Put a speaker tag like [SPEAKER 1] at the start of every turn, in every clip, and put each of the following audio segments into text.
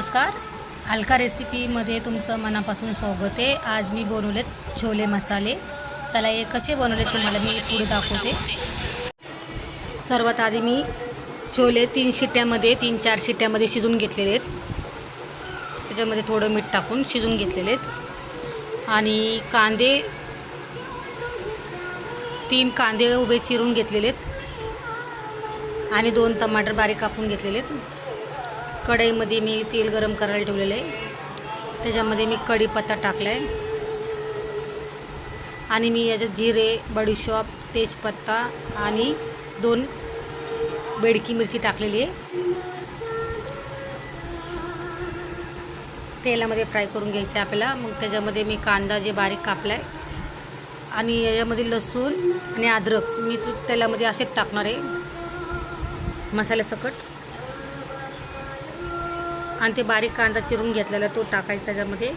[SPEAKER 1] नमस्कार, अलका रेसिपीमध्ये तुमचं मनापासून स्वागत आहे। आज मी बनवलेत छोले मसाले। चला हे कसे बनवले तुम्हाला मी पुढे दाखवते। सर्वात आधी मी छोले 3-4 शिट्ट्यामध्ये शिजून घेतलेले आहेत। त्याच्यामध्ये थोडं मीठ टाकून शिजून घेतलेले आहेत आणि कांदे 3 कांदे उभे चिरून घेतलेले आहेत आणि 2 टमाटर बारीक कापून घेतलेले आहेत। कढईमध्ये मी तेल गरम करायला ठेवलेले आहे। त्याच्यामध्ये मी कढीपत्ता टाकलाय आणि मी याच्यात जिरे, बडीशोप, तेजपत्ता आणि 2 बेडकी मिरची टाकलेली आहे। तेलामध्ये फ्राय करून घ्यायचे आपल्याला। मग त्याच्यामध्ये मी कांदा जे बारीक कापलाय आणि याच्यामध्ये लसूण आणि अद्रक मी तेलामध्ये असेच टाकणार आहे मसाल्यासकट। आणि ते बारीक कांदा चिरून घेतलेला तो टाकायचा त्याच्यामध्ये।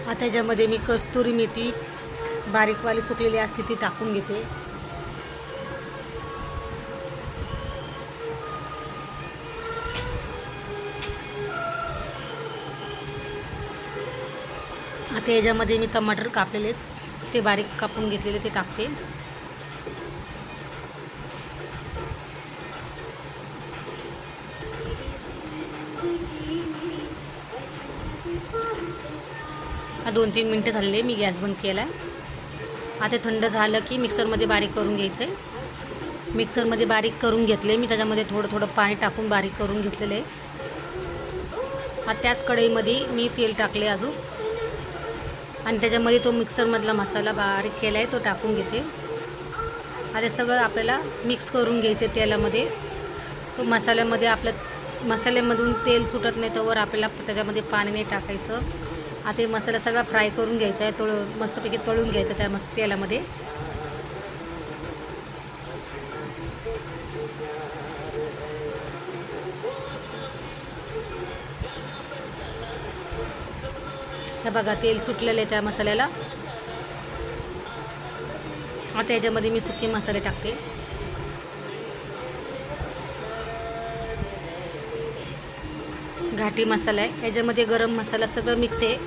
[SPEAKER 1] आता त्याच्यामध्ये मी कस्तुरी मेथी बारीकवाली सुकलेली असते ती टाकून घेते। आता याच्यामध्ये मी टमाटर कापलेले ते बारीक कापून घेतलेले ते टाकते। हा 2-3 मिनटं झालेले मी गॅस बंद केला। आता थंड झालं की मिक्सरमध्ये बारीक करून घ्यायचं आहे। मिक्सरमध्ये बारीक करून घेतले मी। त्याच्यामध्ये थोडं पाणी टाकून बारीक करून घेतलेले आहे। आता त्याच कढईमध्ये मी तेल टाकले अजून आणि त्याच्यामध्ये तो मिक्सरमधला मसाला बारीक केला आहे तो टाकून घेते। आता सगळं आपल्याला मिक्स करून घ्यायचे तेलामध्ये। तो मसाल्यामध्ये मसाल्यामधून तेल सुटत नाही तोवर आपल्याला त्याच्यामध्ये पाणी नाही टाकायचं। आता हे मसाला सगळा फ्राय करून घ्यायचा आहे, मस्तपैकी तळून घ्यायचं त्या तेलामध्ये। हे बघा तेल सुटलेलं आहे त्या मसाल्याला। आता याच्यामध्ये मी सुके मसाले टाकते। घाटी मसाला आहे, याच्यामध्ये गरम मसाला सगळं मिक्स आहे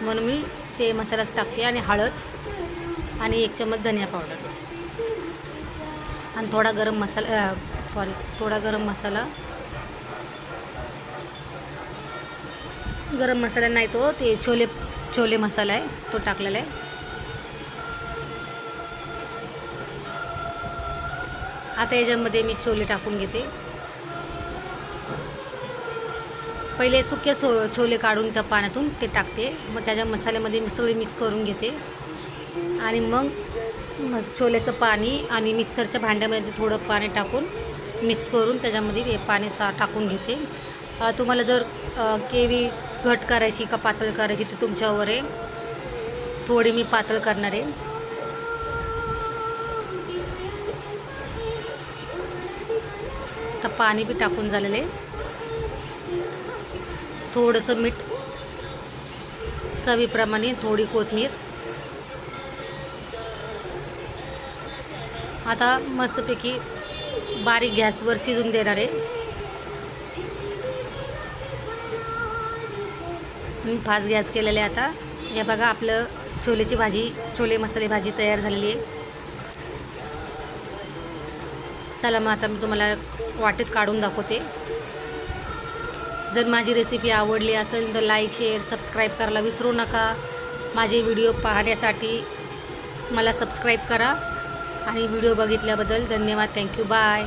[SPEAKER 1] म्हणून मी ते मसालाच टाकते। आणि हळद आणि 1 चमच धनिया पावडर आणि थोडा गरम मसाला नाही तो ते छोले मसाला आहे तो टाकलेला आहे। आता याच्यामध्ये मी छोले टाकून घेते। पहिले सुके छोले काढून त्या पाण्यातून ते टाकते, मग त्याच्या मसाल्यामध्ये मी सगळे मिक्स करून घेते आणि मग छोल्याचं पाणी आणि मिक्सरच्या भांड्यामध्ये थोडं पाणी टाकून मिक्स करून त्याच्यामध्ये पाणी टाकून घेते। तुम्हाला जर ग्रेव्ही घट करायची का पातळ करायची ते तुमच्यावर आहे। थोडी मी पातळ करणार आहे। आता पाणी बी टाकून झालेलं आहे। थोडंसं मीठ, चवीप्रमाणे थोडी कोथिंबीर। आता मस्तपैकी बारीक गॅसवर शिजून देणार आहे। मी फास्ट गॅस केलेला आहे। आता हे बघा आपलं छोले मसाले भाजी तयार झालेली आहे। चला मग आता मी तुम्हाला वाटीत काढून दाखवते। जर माझी रेसिपी आवडली असेल तर लाईक, शेअर, सबस्क्राईब करायला विसरू नका। माझे व्हिडिओ पाहण्यासाठी मला सबस्क्राईब करा आणि व्हिडिओ बघितल्याबद्दल धन्यवाद। Thank you, bye.